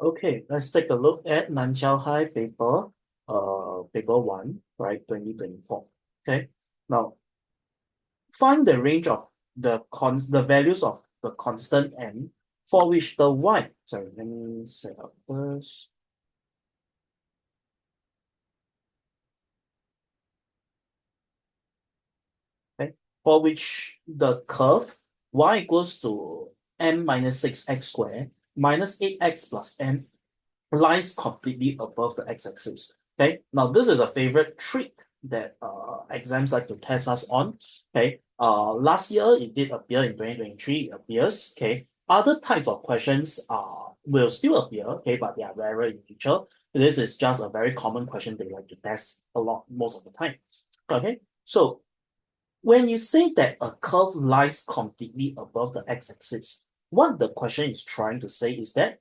Okay, let's take a look at Nanchao High paper, paper one, right, 2024. Okay, now find the range of the values of the constant n for which the y. Sorry, let me set up first. Okay, for which the curve y equals to m minus 6x squared minus 8x plus m lies completely above the x-axis. Okay, now this is a favorite trick that exams like to test us on. Okay, last year it did appear in 2023, it appears. Okay, other types of questions will still appear. Okay, but they are rarer in nature. This is just a very common question they like to test a lot most of the time. Okay, so when you say that a curve lies completely above the x-axis, what the question is trying to say is that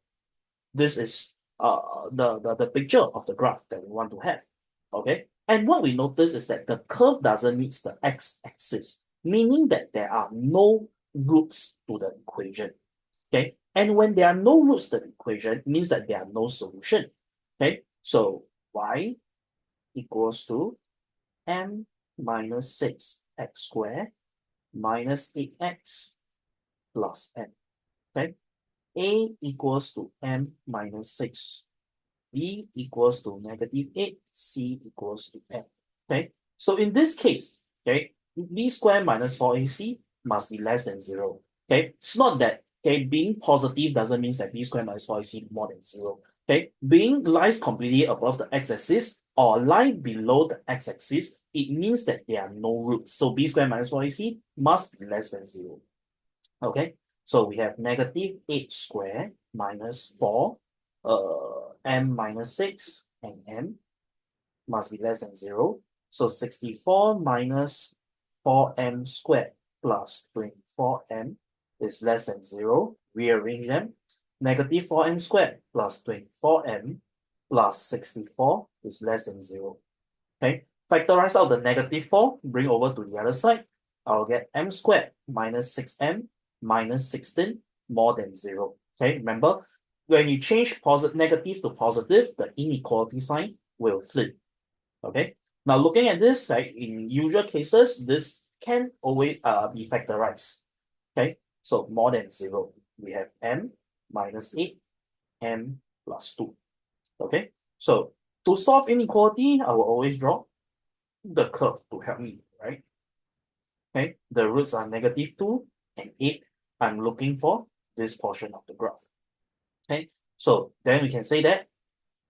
this is the picture of the graph that we want to have. Okay. And what we notice is that the curve doesn't meet the x-axis, meaning that there are no roots to the equation. Okay. And when there are no roots to the equation, it means that there are no solution. Okay. So y equals to m minus 6x squared minus 8x plus n. Okay. A equals to m minus 6. B equals to negative 8. C equals to n. Okay. So in this case, okay, b squared minus 4ac must be less than 0. Okay. It's not that, okay, being positive doesn't mean that b squared minus 4ac more than 0. Okay. Being lies completely above the x-axis or lie below the x-axis, it means that there are no roots. So b squared minus 4ac must be less than 0. Okay, so we have negative 8 squared minus 4, m minus 6, and m must be less than 0. So 64 minus 4m squared plus 24m is less than 0. Rearrange them. Negative 4m squared plus 24m plus 64 is less than 0. Okay, factorize out the negative 4, bring over to the other side. I'll get m squared minus 6m minus 16 more than 0. Okay, remember, when you change negative to positive, the inequality sign will flip. Okay, now looking at this, right, in usual cases, this can always be factorized. Okay, so more than 0. We have m minus 8, m plus 2. Okay, so to solve inequality, I will always draw the curve to help me, right? Okay, the roots are negative 2 and 8. I'm looking for this portion of the graph. Okay, so then we can say that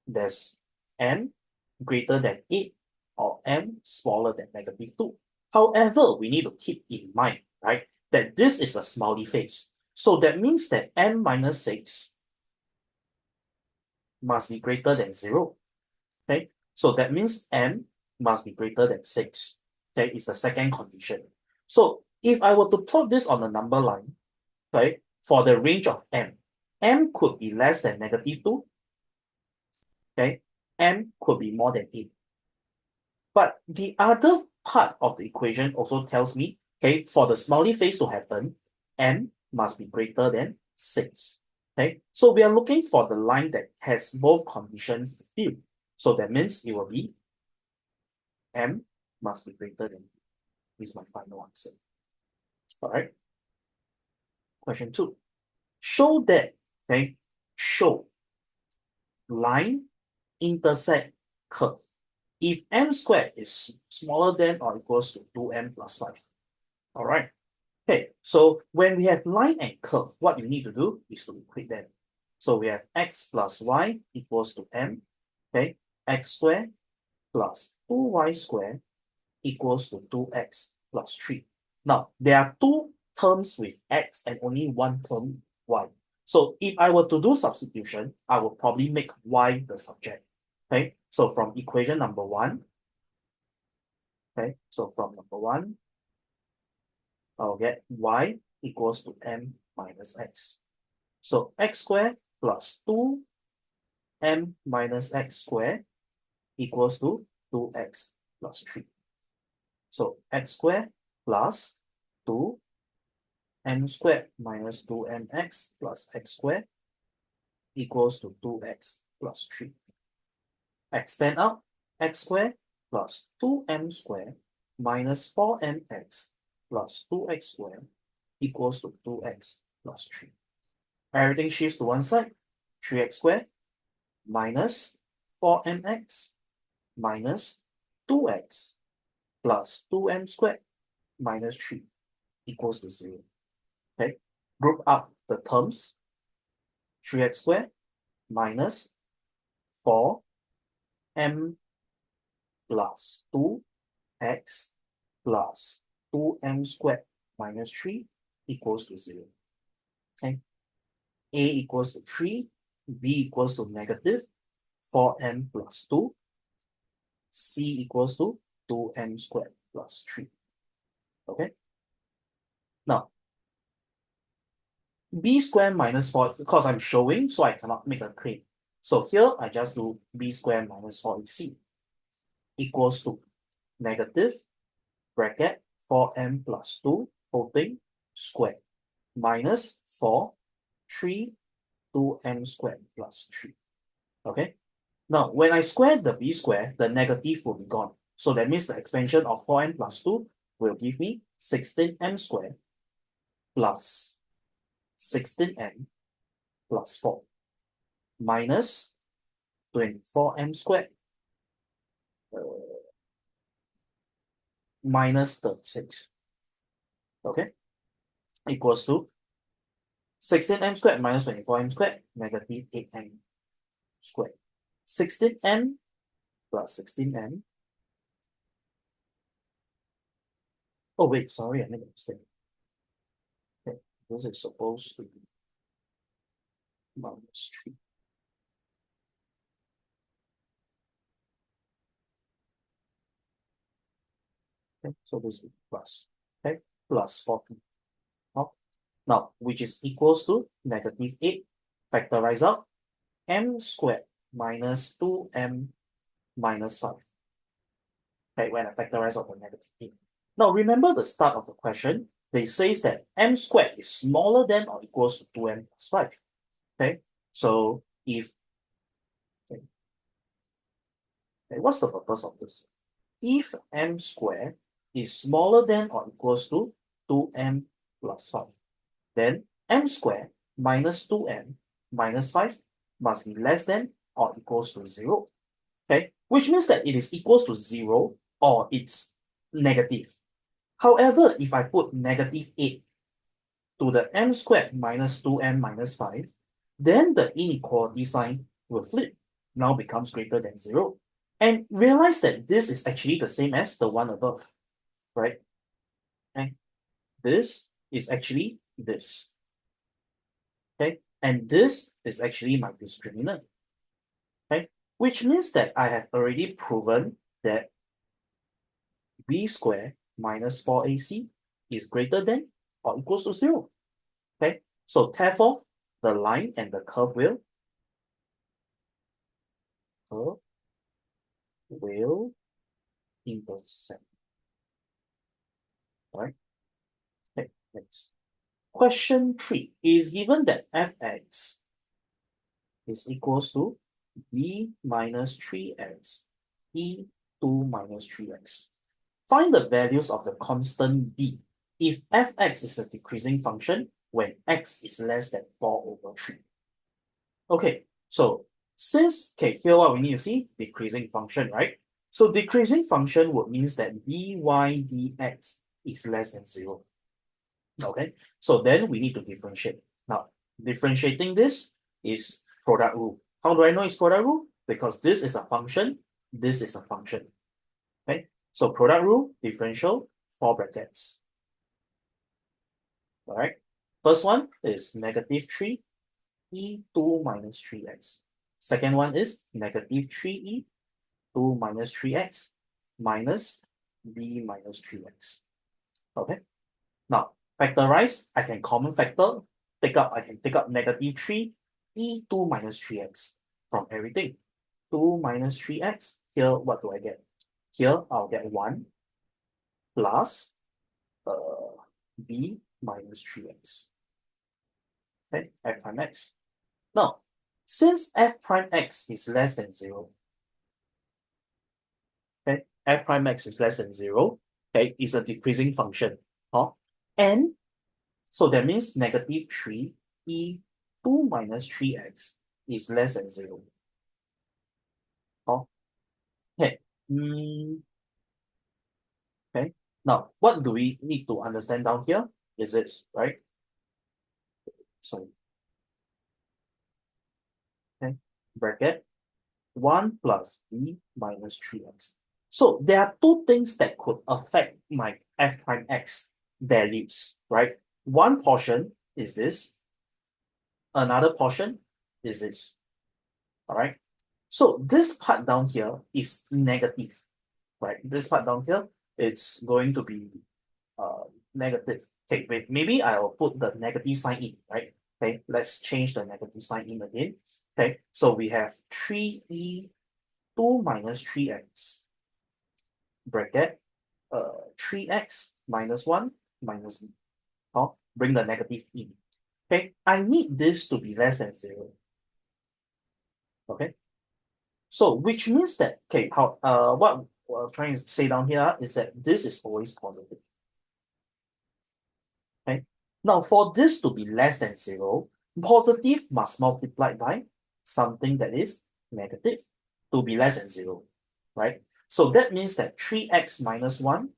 there's m greater than 8 or m smaller than negative 2. However, we need to keep in mind, right, that this is a smiley face. So that means that m minus 6 must be greater than 0. Okay, so that means m must be greater than 6. Okay, it's the second condition. So if I were to plot this on a number line, okay, for the range of m could be less than negative 2. Okay, m could be more than 8. But the other part of the equation also tells me, okay, for the smiley face to happen, m must be greater than 6. Okay, so we are looking for the line that has both conditions fulfilled. So that means it will be m must be greater than 8. This is my final answer. All right. Question 2. Show that, okay, show line intersect curve if m squared is smaller than or equals to 2m plus 5. All right. Okay, so when we have line and curve, what you need to do is to equate them. So we have x plus y equals to m. Okay, x squared plus 2y squared equals to 2x plus 3. Now, there are two terms with x and only one term y. So if I were to do substitution, I would probably make y the subject. Okay, so from equation number 1, okay, so from number 1, I'll get y equals to m minus x. So x squared plus 2m minus x squared equals to 2x plus 3. So x squared plus 2m squared minus 2mx plus x squared equals to 2x plus 3. Expand out, x squared plus 2m squared minus 4mx plus 2x squared equals to 2x plus 3. Everything shifts to one side. 3x squared minus 4mx minus 2x plus 2m squared minus 3 equals to 0. Okay, group up the terms. 3x squared minus 4m plus 2x plus 2m squared minus 3 equals to 0. Okay, a equals to 3, b equals to negative 4m plus 2, c equals to 2m squared plus 3. Okay, now b squared minus 4, because I'm showing, so I cannot make a claim. So here I just do b squared minus 4ac equals to negative bracket 4m plus 2 whole thing squared minus 4, 3, 2m squared plus 3. Okay, now when I square the b squared, the negative will be gone. So that means the expansion of 4m plus 2 will give me 16m squared plus 16m plus 4 minus 24m squared minus 36. Okay, equals to 16m squared minus 24m squared negative 8m squared. 16m plus 16m. Oh wait, sorry, I made a mistake. Okay, this is supposed to be minus 3. Okay, so this is plus. Okay, plus 40. Now, which is equals to negative 8. Factorize out m squared minus 2m minus 5. Okay, when I factorize out the negative 8. Now, remember the start of the question. They say that m squared is smaller than or equals to 2m plus 5. Okay, so if okay, what's the purpose of this? If m squared is smaller than or equals to 2m plus 5, then m squared minus 2m minus 5 must be less than or equals to 0. Okay, which means that it is equals to 0 or it's negative. However, if I put negative 8 to the m squared minus 2m minus 5, then the inequality sign will flip, now becomes greater than 0. And realize that this is actually the same as the one above, right? And this is actually this. Okay, and this is actually my discriminant. Okay, which means that I have already proven that b squared minus 4ac is greater than or equals to 0. Okay, so therefore, the line and the curve will intersect. Right? Okay, next. Question 3 is given that fx is equals to b minus 3x e2 minus 3x. Find the values of the constant b if fx is a decreasing function when x is less than 4 over 3. Okay, so since, okay, here what we need to see, decreasing function, right? So decreasing function would means that dy dx is less than 0. Okay, so then we need to differentiate. Now, differentiating this is product rule. How do I know it's product rule? Because this is a function, this is a function. Okay, so product rule, differential, 4 brackets. All right, first one is negative 3 e2 minus 3x. Second one is negative 3e2 minus 3x minus b minus 3x. Okay, now factorize, I can common factor, I can take up negative 3 e2 minus 3x from everything. 2 minus 3x, here what do I get? Here I'll get 1 plus b minus 3x. Okay, f prime x. Now, Since f prime x is less than 0, okay, f prime x is less than 0, okay, is a decreasing function. Huh? And so that means negative 3 e 2 minus 3x is less than 0. Huh? Okay. Okay. Now, what do we need to understand down here? Is this, right? So, okay, bracket 1 plus b minus 3x. So there are two things that could affect my f prime x values, right? One portion is this, another portion is this, all right? So this part down here is negative, right? This part down here, it's going to be uh, negative. Okay, wait, maybe I'll put the negative sign in, right? Okay, let's change the negative sign in again. Okay, so we have 3e 2 minus 3x bracket 3x minus 1 minus b. Oh, bring the negative in. Okay, I need this to be less than 0. Okay, so which means that, okay, how what I'm trying to say down here is that this is always positive. Okay, now for this to be less than 0, positive must multiply by something that is negative to be less than 0, right? So that means that 3x minus 1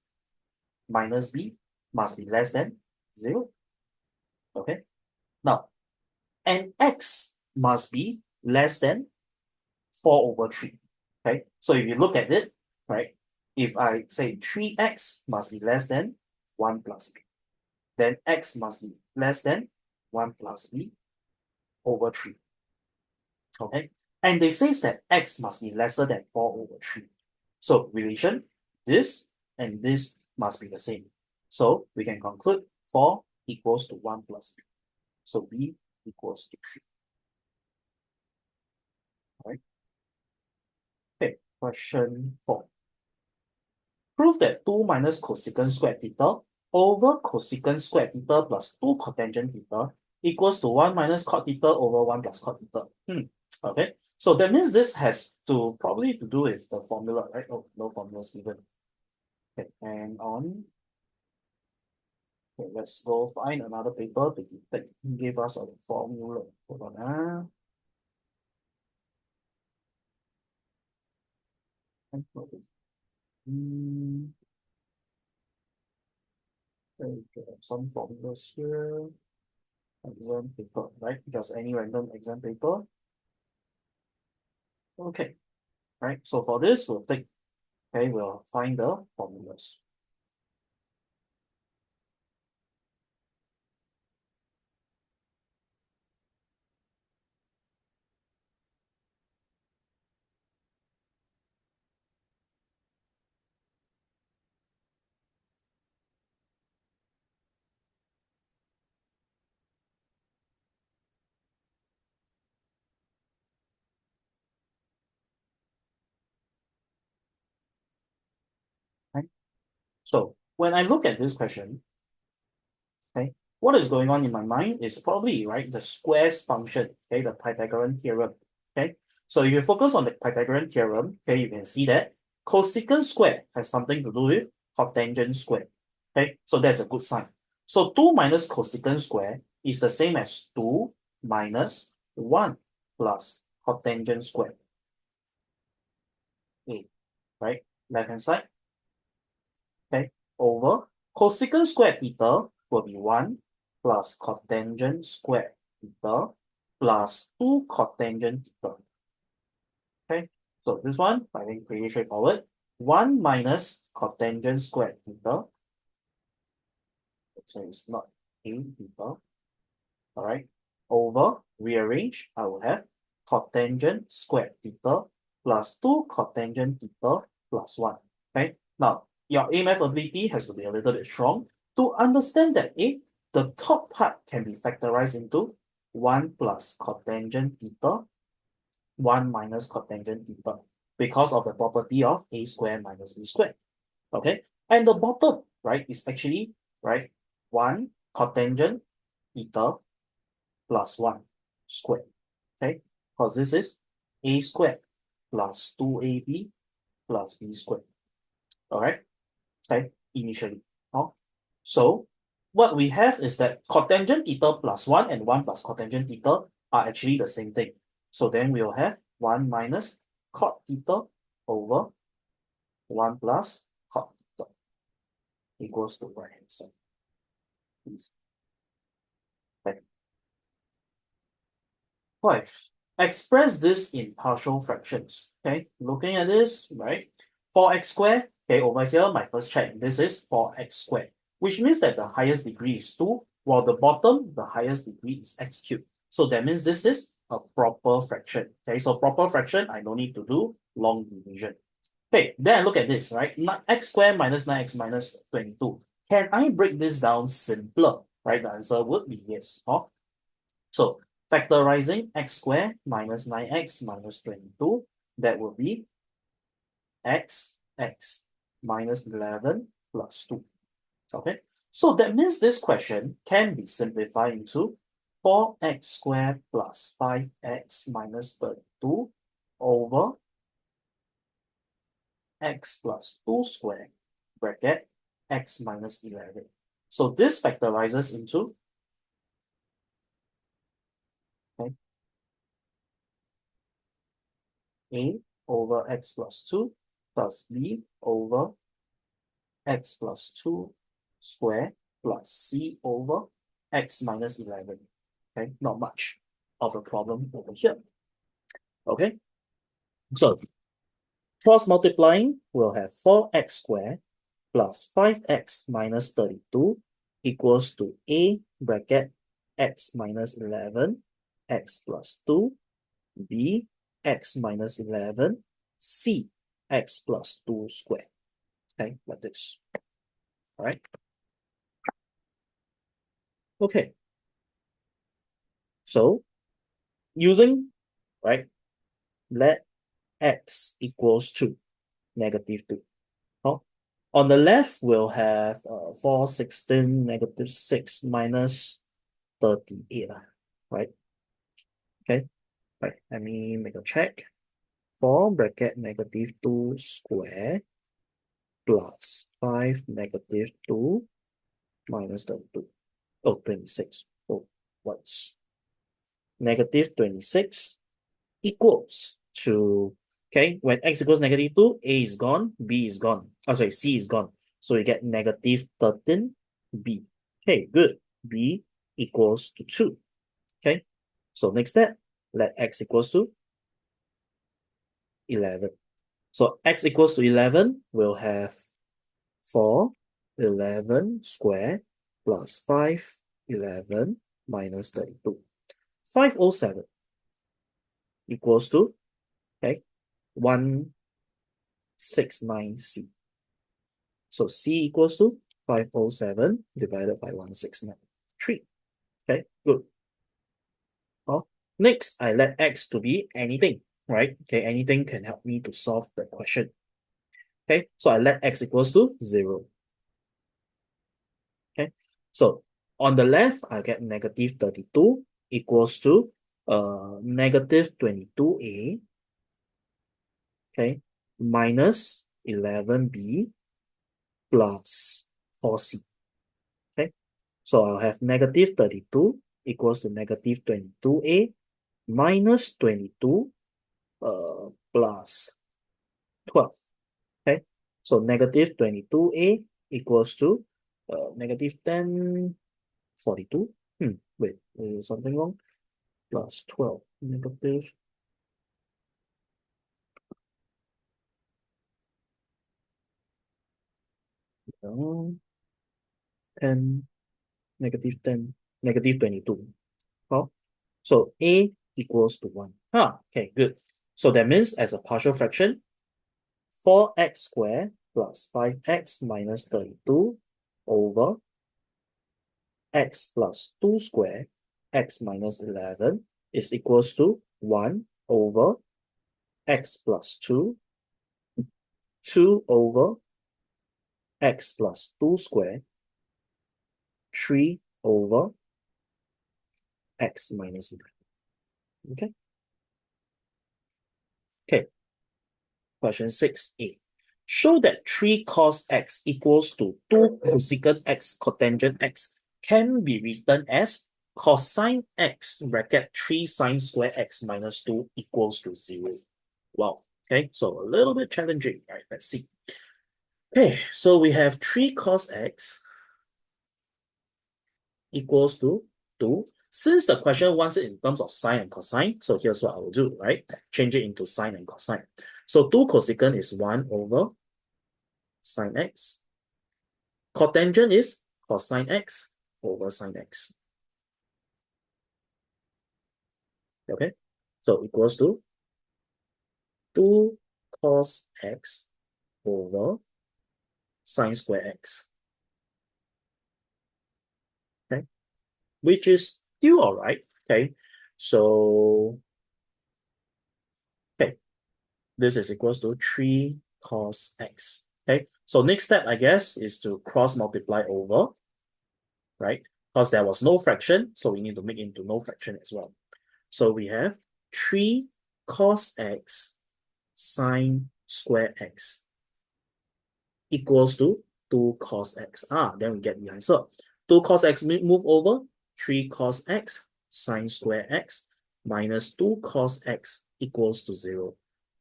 minus b must be less than 0. Okay. Now, and x must be less than 4 over 3. Okay. So if you look at it, right, if I say 3x must be less than 1 plus b, then x must be less than 1 plus b over 3. Okay. And they say that x must be lesser than 4 over 3. So relation, this and this must be the same. So we can conclude 4 equals to 1 plus b. So b equals to 3. All right. Okay, question 4. Prove that 2 minus cosecant squared theta over cosecant squared theta plus 2 cotangent theta equals to 1 minus cot theta over 1 plus cot theta. Okay, so that means this has to probably to do with the formula, right? Oh, no formulas given. Okay, and on. Okay, let's go find another paper to give us a formula. Hold on. Hmm, okay, some formulas here. Exam paper, right? Just any random exam paper. Okay, right. So for this, we'll find the formulas. Right? So when I look at this question, okay, what is going on in my mind is probably, right, the squares function, okay, the Pythagorean theorem. Okay, so if you focus on the Pythagorean theorem, okay, you can see that cosecant squared has something to do with cotangent squared. Okay, so that's a good sign. So 2 minus cosecant squared is the same as 2 minus 1 plus cotangent squared. Okay, right? Left hand side. Okay, over cosecant squared theta will be 1 plus cotangent squared theta plus 2 cotangent theta. Okay, so this one, I think pretty straightforward. 1 minus cotangent squared theta. So it's not a theta. All right. Over, rearrange, I will have cotangent squared theta plus 2 cotangent theta plus 1. Okay. Now, your A-Math ability has to be a little bit strong to understand that the top part can be factorized into 1 plus cotangent theta, 1 minus cotangent theta, because of the property of a squared minus b squared. Okay. And the bottom, right, is actually, right, 1 cotangent theta plus 1 squared. Okay. because this is a squared plus 2ab plus b squared. All right, okay, initially. So what we have is that cotangent theta plus 1 and 1 plus cotangent theta are actually the same thing. So then we'll have 1 minus cot theta over 1 plus cot theta equals to right hand side. Okay. 5. Express this in partial fractions. Okay, looking at this, right? 4x squared. Okay, over here, my first check, this is 4x squared, which means that the highest degree is 2, while the bottom, the highest degree is x cubed. So that means this is a proper fraction. Okay, so proper fraction, I don't need to do long division. Okay, then I look at this, right? X squared minus 9x minus 22. Can I break this down simpler? Right, the answer would be yes. So factorizing x squared minus 9x minus 22, that will be x minus 11 plus 2. Okay, so that means this question can be simplified into 4x squared plus 5x minus 32 over x plus 2 squared bracket x minus 11. So this factorizes into, okay, a over x plus 2 plus b over x plus 2 square plus c over x minus 11. Okay, not much of a problem over here. Okay, so cross multiplying, we'll have 4x squared plus 5x minus 32 equals to a bracket x minus 11, x plus 2, b x minus 11, c x plus 2 squared. Okay, like this. All right. Okay. So using, right, let x equals to negative 2. Oh. On the left, we'll have 4, 16, negative 6 minus 38. Right? Okay. Right. Let me make a check. 4 bracket negative 2 square plus 5 negative 2 minus 32. Oh, 26. Oh, what's negative 26 equals to, okay, when x equals negative 2, a is gone, b is gone. Oh, sorry, c is gone. So we get negative 13b. Okay, good. b equals to 2. Okay, so next step, let x equals to 11. So x equals to 11, we'll have 4, 11 square plus 5, 11 minus 32. 507 equals to, okay, 169c. So c equals to 507 divided by 1693. Okay, good. Next, I let x to be anything, right? Okay, anything can help me to solve the question. Okay, so I let x equals to 0. Okay, so on the left, I get negative 32 equals to negative 22a, okay, minus 11b plus 4c. Okay, so I'll have negative 32 equals to negative 22a minus 22 plus 12. Okay, so negative 22a equals to negative 10, 42. Wait, is something wrong? Plus 12, negative 10, negative 10, negative 22. Oh, so a equals to 1. Okay, good. So that means as a partial fraction, 4x squared plus 5x minus 32 over x plus 2 squared, x minus 11 is equals to 1 over x plus 2, 2 over x plus 2 squared, 3 over x minus 11. Okay. Okay, question 6a. Show that 3 cos x equals to 2 cosecant x cotangent x can be written as cosine x bracket 3 sine square x minus 2 equals to 0. Wow. Okay, so a little bit challenging, right? Let's see. Okay, so we have 3 cos x equals to 2. Since the question wants it in terms of sine and cosine, so here's what I will do, right? Change it into sine and cosine. So 2 cosecant is 1 over sine x. Cotangent is cosine x over sine x. Okay, so equals to 2 cos x over sine square x. Okay, which is still all right. Okay, so okay, this is equals to 3 cos x. Okay, so next step, I guess, is to cross multiply over, right? Because there was no fraction, so we need to make into no fraction as well. So we have 3 cos x sine square x equals to 2 cos x. Then we get the answer. 2 cos x move over, 3 cos x sine square x minus 2 cos x equals to 0.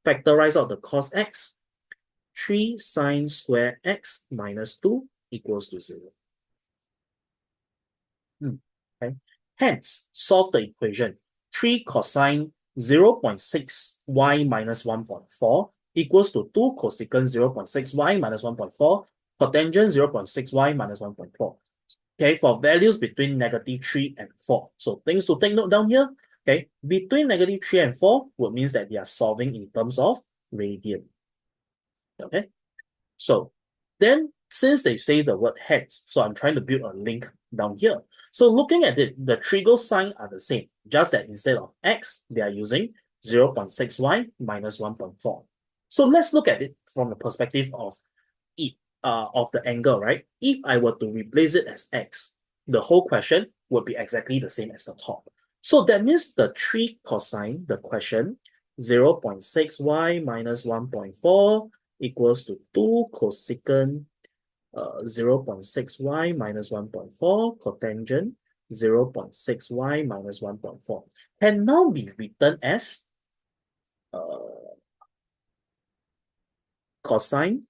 Factorize out the cos x. 3 sine square x minus 2 equals to 0. Okay. Hence, solve the equation. 3 cosine 0.6 y minus 1.4 equals to 2 cosecant 0.6 y minus 1.4, cotangent 0.6 y minus 1.4. Okay, for values between -3 and 4. So things to take note down here. Okay, between -3 and 4 would means that they are solving in terms of radian. Okay, so then since they say the word hence, so I'm trying to build a link down here. So looking at it, the trigo sign are the same, just that instead of x, they are using 0.6y minus 1.4. So let's look at it from the perspective of of the angle, right? If I were to replace it as x, the whole question would be exactly the same as the top. So that means the 3 cosine, the question, 0.6y minus 1.4 equals to 2 cosecant 0.6y minus 1.4 cotangent 0.6y minus 1.4 can now be written as cosine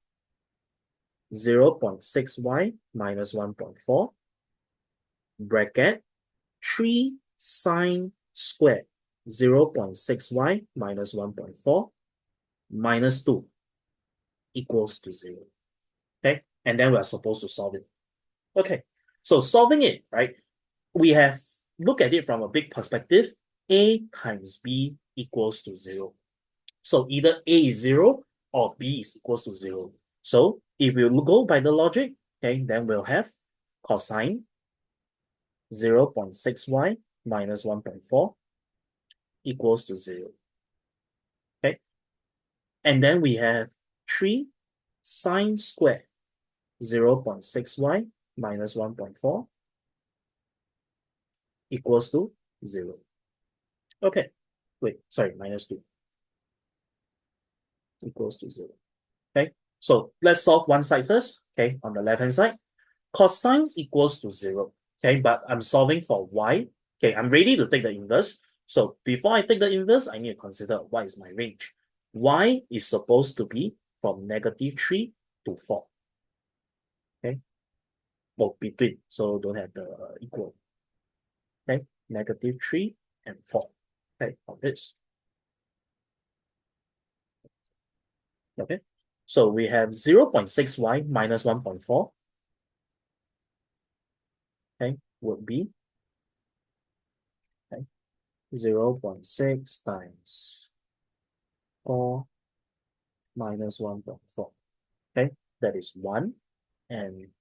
0.6y minus 1.4 bracket 3 sine squared 0.6y minus 1.4 minus 2 equals to 0. Okay, and then we are supposed to solve it. Okay, so solving it, right? We have look at it from a big perspective. A times B equals to 0. So either A is 0 or B is equals to 0. So if we go by the logic, okay, then we'll have cosine 0.6y minus 1.4 equals to 0. Okay, and then we have 3 sine squared 0.6y minus 1.4 equals to 0. Okay, wait, sorry, minus 2 equals to 0. Okay, so let's solve one side first. Okay, on the left-hand side, cosine equals to 0. Okay, but I'm solving for y. Okay, I'm ready to take the inverse. So before I take the inverse, I need to consider what is my range. Y is supposed to be from -3 to 4. Okay, well, between, so don't have the equal. Okay, -3 and 4. Okay, on this. Okay, so we have 0.6y minus 1.4. Okay, would be 0.6 times 4 minus 1.4. Okay, that is 1. And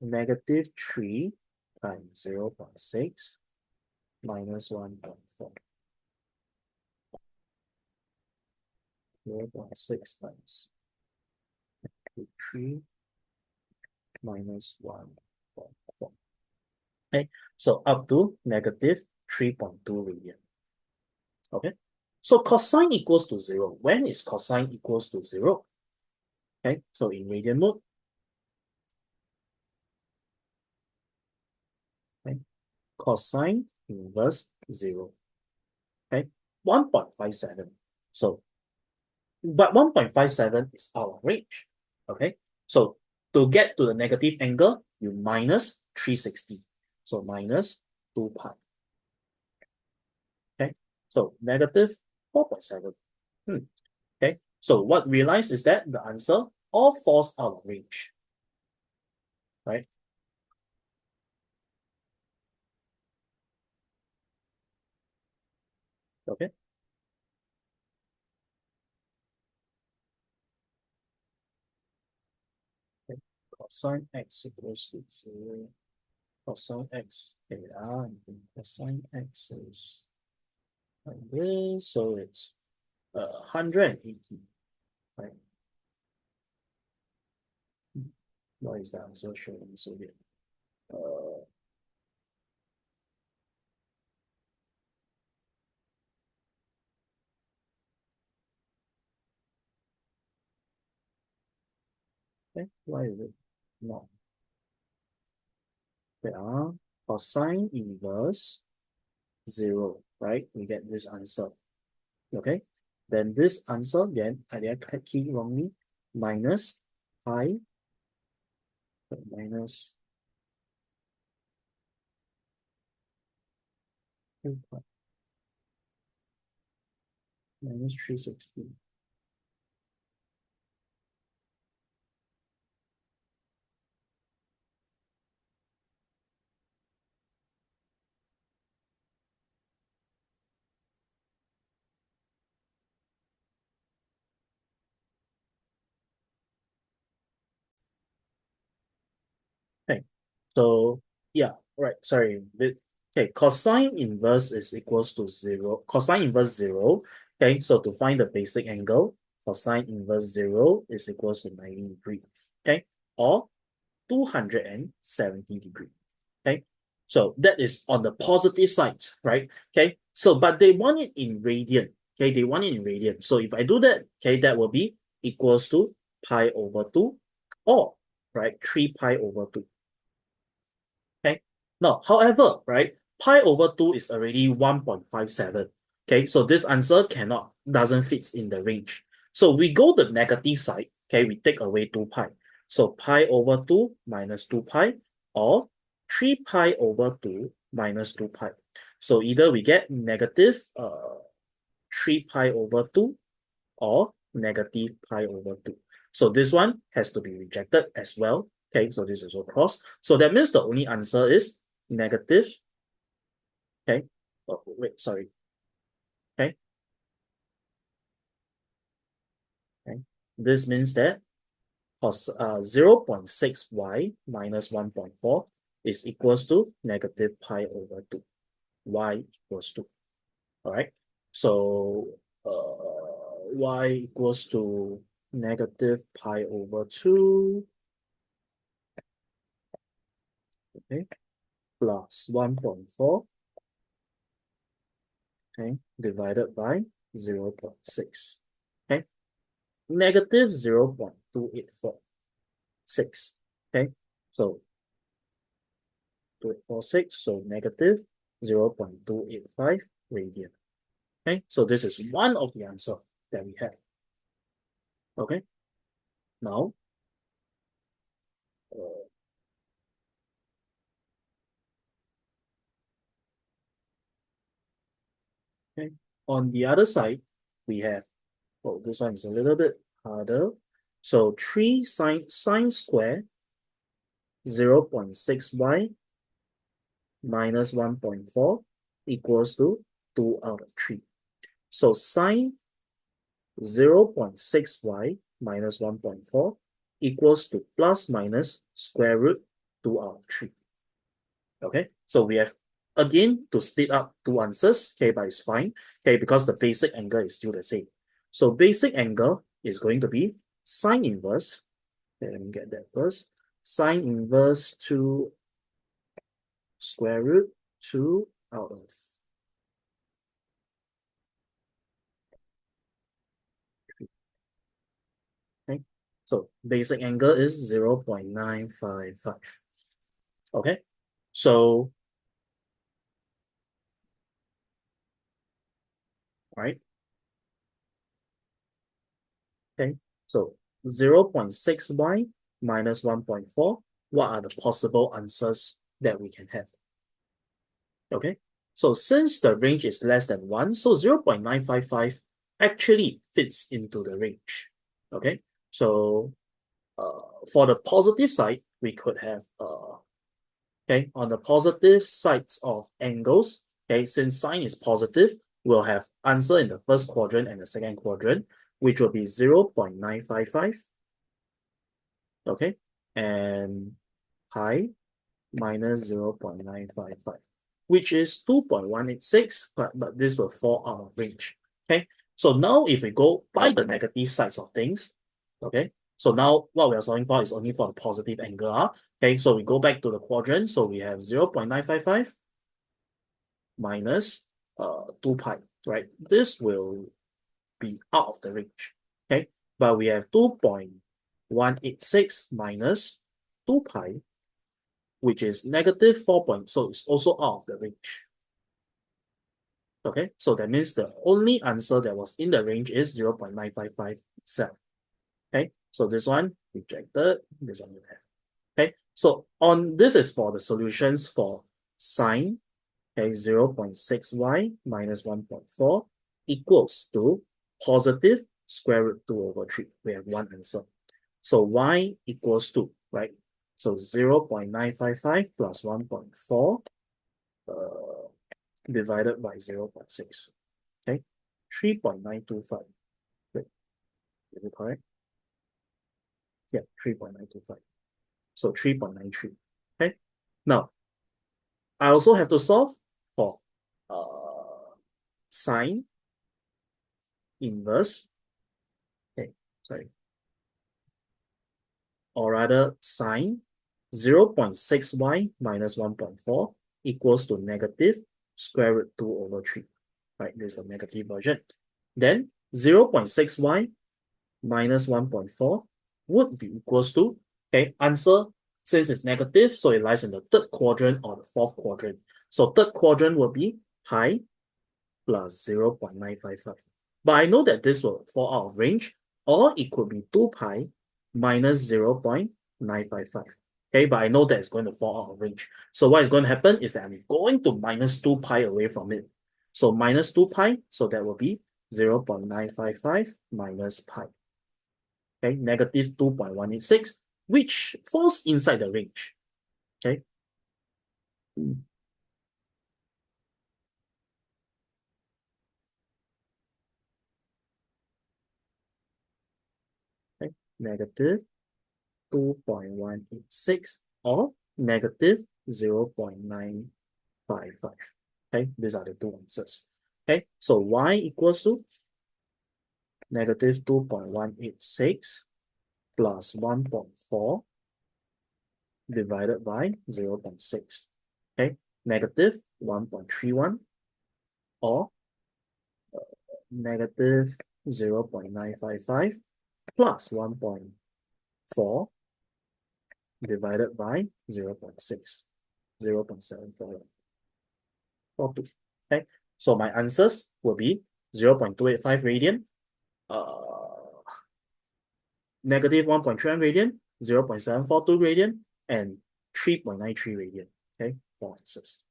-3 times 0.6 minus 1.4. 0.6 times 3 minus 1.4. Okay, so up to -3.2 radian. Okay, So cosine equals to 0. When is cosine equals to 0? Okay, so in radian mode, okay, cosine inverse 0. Okay, 1.57. So, but 1.57 is out of range. Okay, so to get to the negative angle, you minus 360. So minus 2 pi. Okay, so negative 4.7. Okay, so what we realize is that the answer all falls out of range, right? Okay, okay. Cosine x equals to 0. Cosine x, okay, cosine x is like this, so it's 180, right? Why is the answer showing so weird? Uh, okay, why is it not? Okay, cosine inverse 0, right? We get this answer. Okay, then this answer, then I did key wrongly, minus pi minus 2 pi minus 360. Okay, so yeah, right, sorry. Okay, cosine inverse is equals to 0. Cosine inverse 0. Okay, so to find the basic angle, cosine inverse 0 is equals to 90 degree. Okay, or 270 degree. Okay, so that is on the positive side, right? Okay, so but they want it in radian. Okay, they want it in radian. So if I do that, okay, that will be equals to pi over 2 or, right, 3 pi over 2. Okay. Now, however, right, pi over 2 is already 1.57. Okay, so this answer doesn't fit in the range. So we go the negative side. Okay, we take away 2 pi. So pi over 2 minus 2 pi or 3 pi over 2 minus 2 pi. So either we get negative 3 pi over 2 or negative pi over 2. So this one has to be rejected as well. Okay, so this is all cross. So that means the only answer is negative. Okay, oh, wait, sorry. Okay, okay. This means that 0.6y minus 1.4 is equals to negative pi over 2. Y equals to. All right. So y equals to negative pi over 2. Okay, plus 1.4, okay, divided by 0.6. Okay, negative 0.2846. Okay, so 2846, so negative 0.285 radian. Okay, so this is one of the answer that we have. Okay, now uh, okay, on the other side, we have, oh, this one is a little bit harder. So 3 sine square 0.6y minus 1.4 equals to 2 out of 3. So sine 0.6y minus 1.4 equals to plus minus square root 2 out of 3. Okay, so we have again to split up two answers, okay, but it's fine, okay, because the basic angle is still the same. So basic angle is going to be sine inverse, okay, let me get that first, sine inverse 2 square root 2 out of So basic angle is 0.955. Okay, so right, okay, so 0.6y minus 1.4. What are the possible answers that we can have? Okay, so since the range is less than 1, so 0.955 actually fits into the range. Okay, so for the positive side, we could have okay, on the positive sides of angles, okay, since sine is positive, we'll have answer in the first quadrant and the second quadrant, which will be 0.955, okay, and pi minus 0.955, which is 2.186, but this will fall out of range. Okay, so now if we go by the negative sides of things, okay, so now what we are solving for is only for the positive angle. Okay, so we go back to the quadrant, so we have 0.955 minus 2 pi, right? This will be out of the range. Okay, but we have 2.186 minus 2 pi, which is negative 4 so it's also out of the range. Okay, so that means the only answer that was in the range is 0.955 itself. Okay, so this one rejected, this one you have. Okay, so on this is for the solutions for sine, okay, 0.6y minus 1.4 equals to positive square root 2 over 3. We have one answer. So y equals to, right? So 0.955 plus 1.4 divided by 0.6. Okay, 3.925. Wait, is it correct? Yeah, 3.925. So 3.93. Okay, now I also have to solve for sine inverse. Okay, sorry. Or rather sine 0.6y minus 1.4 equals to negative square root 2 over 3. Right, this is the negative version. Then 0.6y minus 1.4 would be equals to, okay, answer, since it's negative, so it lies in the third quadrant or the fourth quadrant. So third quadrant will be pi plus 0.955. But I know that this will fall out of range, or it could be 2 pi minus 0.955. Okay, but I know that it's going to fall out of range. So what is going to happen is that I'm going to minus 2 pi away from it. So minus 2 pi, so that will be 0.955 minus pi. Okay, negative 2.186, which falls inside the range. Okay. Okay, negative 2.186 or negative 0.955. Okay, these are the two answers. Okay, so y equals to negative 2.186 plus 1.4 divided by 0.6. Okay, negative 1.31 or negative 0.955 plus 1.4 divided by 0.6, 0.742. Okay, so my answers will be 0.285 radian, negative 1.31 radian, 0.742 radian, and 3.93 radian. Okay, four answers.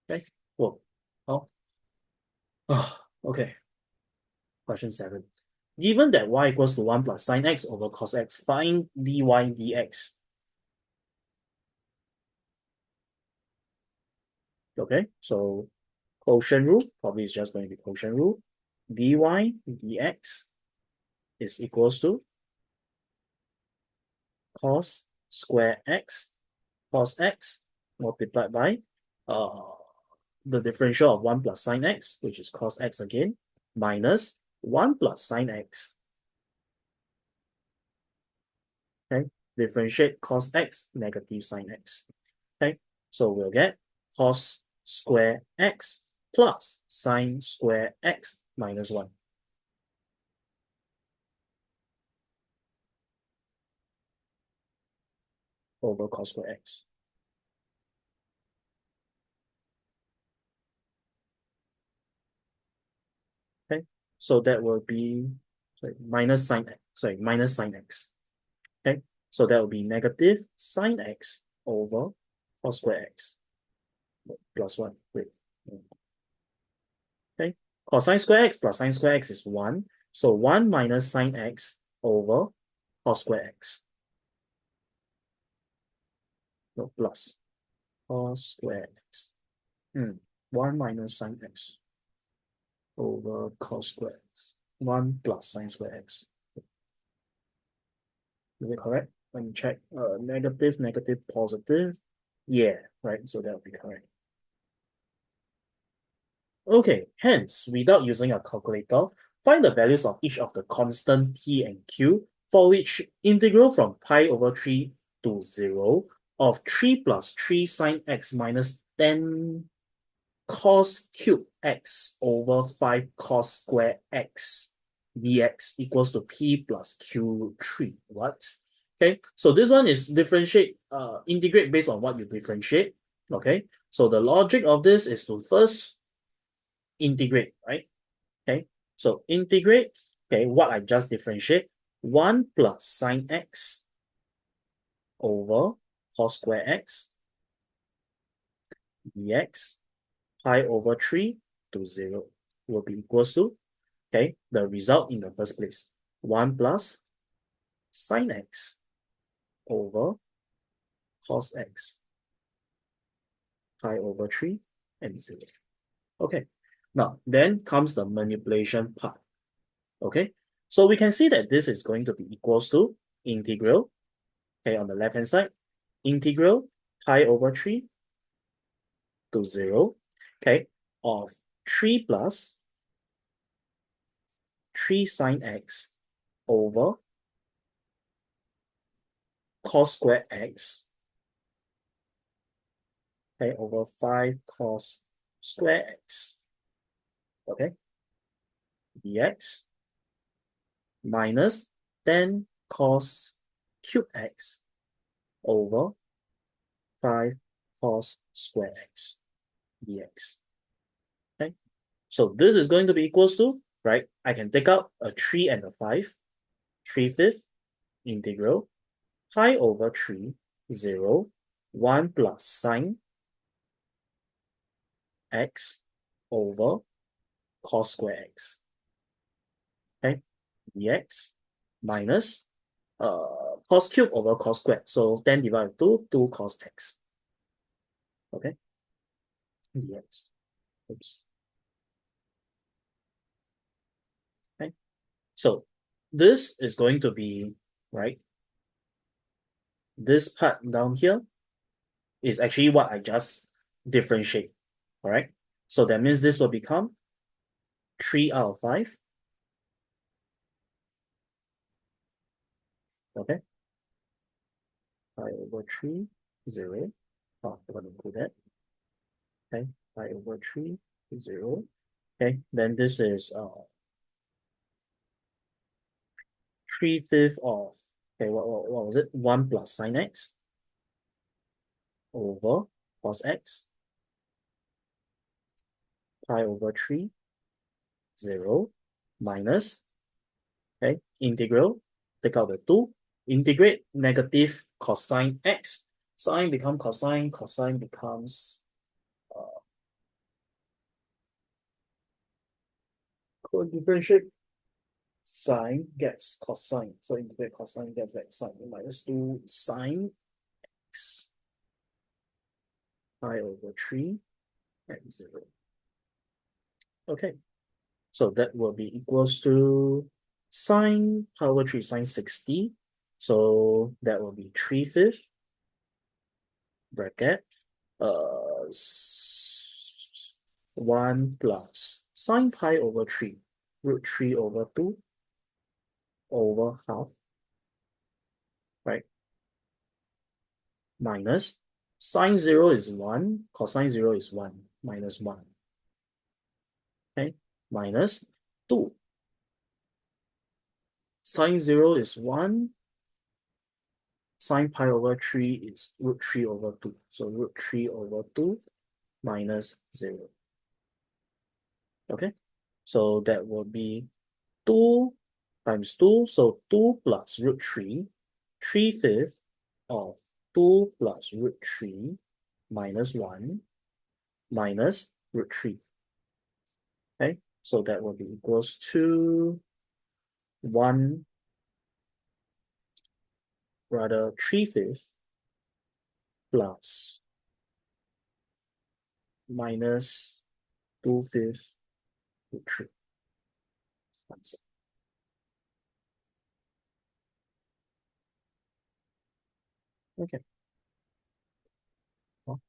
Okay, whoa. Oh. Okay. Question 7. Given that y equals to 1 plus sine x over cos x, find dy dx. Okay, so quotient rule, probably it's just going to be quotient rule. Dy dx is equals to cos square x, cos x multiplied by the differential of 1 plus sine x, which is cos x again, minus 1 plus sine x. Okay, differentiate cos x, negative sine x. Okay, so we'll get cos square x plus sine square x minus 1. over cos square x. Okay, so that will be minus sine x. Okay, so that will be negative sine x over cos square x plus 1. Wait. Okay, cosine square x plus sine square x is 1. So 1 minus sine x over cos square x. No, plus cos square x. 1 minus sine x over cos square x. 1 plus sine square x. Is it correct? Let me check. Negative, negative, positive. Yeah, right. So that would be correct. Okay, hence, without using a calculator, find the values of each of the constant p and q for which integral from pi over 3 to 0 of 3 plus 3 sine x minus 10 cos cube x over 5 cos square x dx equals to p plus q3. What? Okay, so this one is integrate based on what you differentiate. Okay, so the logic of this is to first integrate, right? Okay, so integrate, okay, what I just differentiate, 1 plus sine x over cos square x dx pi over 3 to 0 will be equals to, okay, the result in the first place, 1 plus sine x over cos x pi over 3 and 0. Okay, now then comes the manipulation part. Okay, so we can see that this is going to be equals to integral, okay, on the left hand side, integral pi over 3 to 0, okay, of 3 plus 3 sine x over cos square x, okay, over 5 cos square x, okay, dx minus 10 cos cube x over 5 cos square x dx. Okay, so this is going to be equals to, right, I can take out a 3 and a 5, 3/5 integral pi over 3, 0, 1 plus sine x over cos square x. Okay, dx minus cos cube over cos squared. So 10 divided by 2, 2 cos x. Okay, dx. Oops. Okay, so this is going to be, right, this part down here is actually what I just differentiate. All right, so that means this will become 3 out of 5. Okay, pi over 3, 0. Oh, I'm going to include that. Okay, pi over 3, 0. Okay, then this is 3/5 of, okay, what was it? 1 plus sine x over cos x pi over 3, 0, minus, okay, integral, take out the 2, integrate negative cosine x, sine become cosine, cosine becomes differentiate sine gets cosine, so integrate cosine gets back sine, minus 2 sine x pi over 3 and 0. Okay, so that will be equals to sine pi over 3 sine 60. So that will be 3/5 bracket 1 plus sine pi over 3 root 3 over 2 over half, right? Minus sine 0 is 1, cosine 0 is 1, minus 1. Okay, minus 2. Sine 0 is 1, sine pi over 3 is root 3 over 2. So root 3 over 2 minus 0. Okay, so that will be 2 times 2, so 2 plus root 3, 3/5 of 2 plus root 3 minus 1 minus root 3. Okay, so that will be equals to 1, rather 3/5 plus minus 2/5 root 3. Answer. Okay. Oh,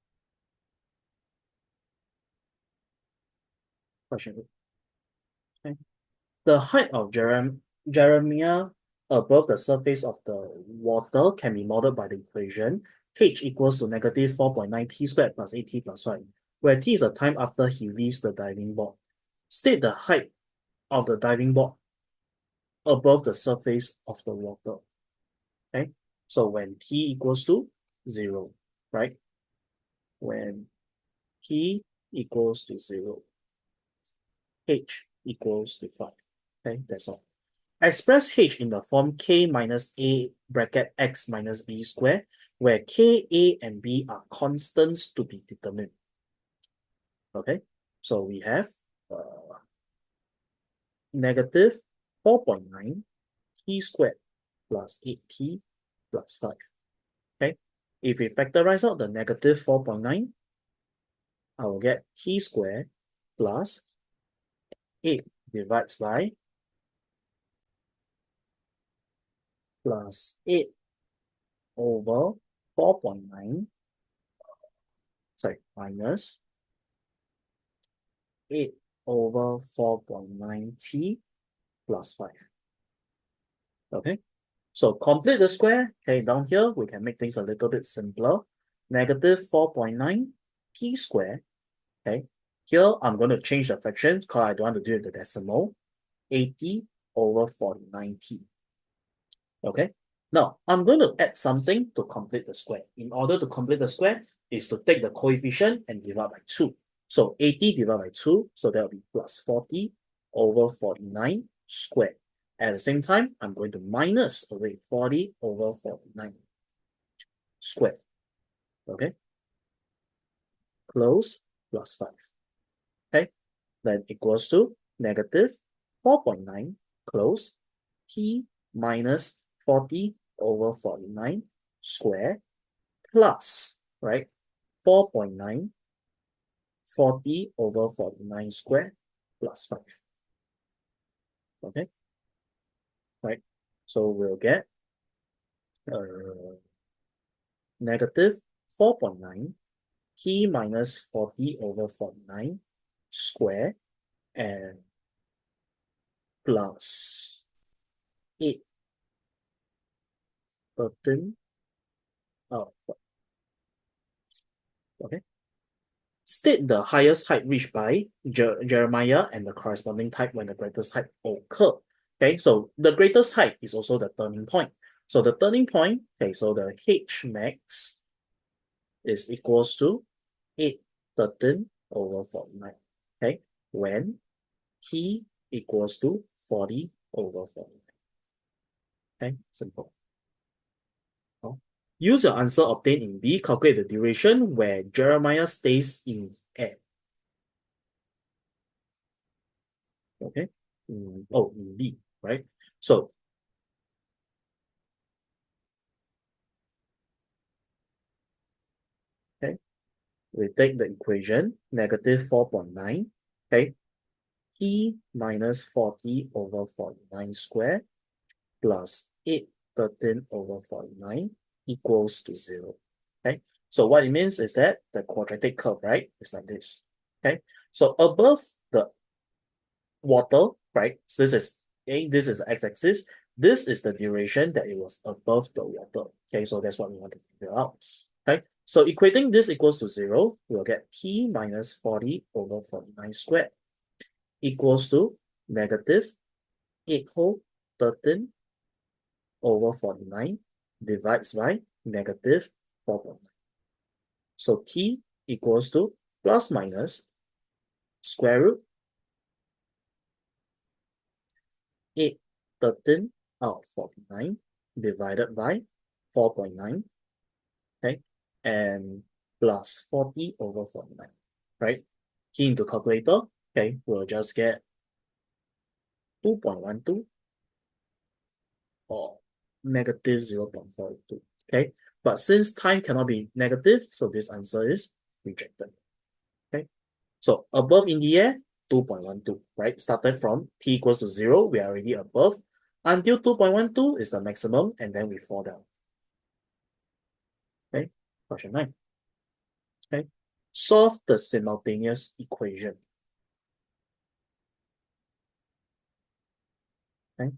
question. Okay. The height of Jeremiah above the surface of the water can be modeled by the equation h equals to negative 4.9 t squared plus 8t plus 5, where t is the time after he leaves the diving board. State the height of the diving board above the surface of the water. Okay, so when t equals to 0, right? When t equals to 0, h equals to 5. Okay, that's all. Express h in the form k minus a bracket x minus b square, where k, a, and b are constants to be determined. Okay, so we have negative 4.9 t squared plus 8t plus 5. Okay, if we factorize out the negative 4.9, I will get t squared plus 8 divides by plus 8 over 4.9, sorry, minus 8 over 4.9t plus 5. Okay, so complete the square. Okay, down here, we can make things a little bit simpler. Negative 4.9 t squared. Okay, here I'm going to change the fractions because I don't want to do it the decimal. 80 over 49t. Okay, now I'm going to add something to complete the square. In order to complete the square is to take the coefficient and divide by 2. So 80 divided by 2, so that will be plus 40 over 49 squared. At the same time, I'm going to minus away 40 over 49 squared. Okay, close plus 5. Okay, then equals to negative 4.9 close t minus 40 over 49 square plus, right, 4.9 40 over 49 square plus 5. Okay, right, so we'll get negative 4.9 t minus 40 over 49 square and plus 8 13. Oh, okay. State the highest height reached by Jeremiah and the corresponding type when the greatest height occur. Okay, so the greatest height is also the turning point. So the turning point, okay, so the H max is equals to 813 over 49. Okay, when T equals to 40 over 49. Okay, simple. Oh. Use your answer obtained in B, calculate the duration where Jeremiah stays in air. Okay, oh, in B, right? So, okay, we take the equation, negative 4.9, okay, T minus 40 over 49 square plus 813 over 49 equals to 0. Okay, so what it means is that the quadratic curve, right, is like this. Okay, so above the water, right, so this is the x-axis, this is the duration that it was above the water. Okay, so that's what we want to figure out. Okay, so equating this equals to 0, we'll get t minus 40 over 49 squared equals to negative 8 whole 13 over 49 divides by negative 4.9. So t equals to plus minus square root 8/13 out of 49 divided by 4.9, okay, and plus 40 over 49, right? Key into calculator, okay, we'll just get 2.12 or negative 0.42, okay? But since time cannot be negative, so this answer is rejected, okay? So above in the air, 2.12, right? Started from t equals to 0, we are already above, until 2.12 is the maximum, and then we fall down. Okay, question 9. Okay, solve the simultaneous equation. Okay,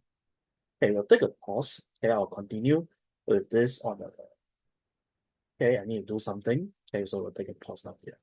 okay, we'll take a pause. Okay, I'll continue with this on the. Okay, I need to do something. Okay, so we'll take a pause now here.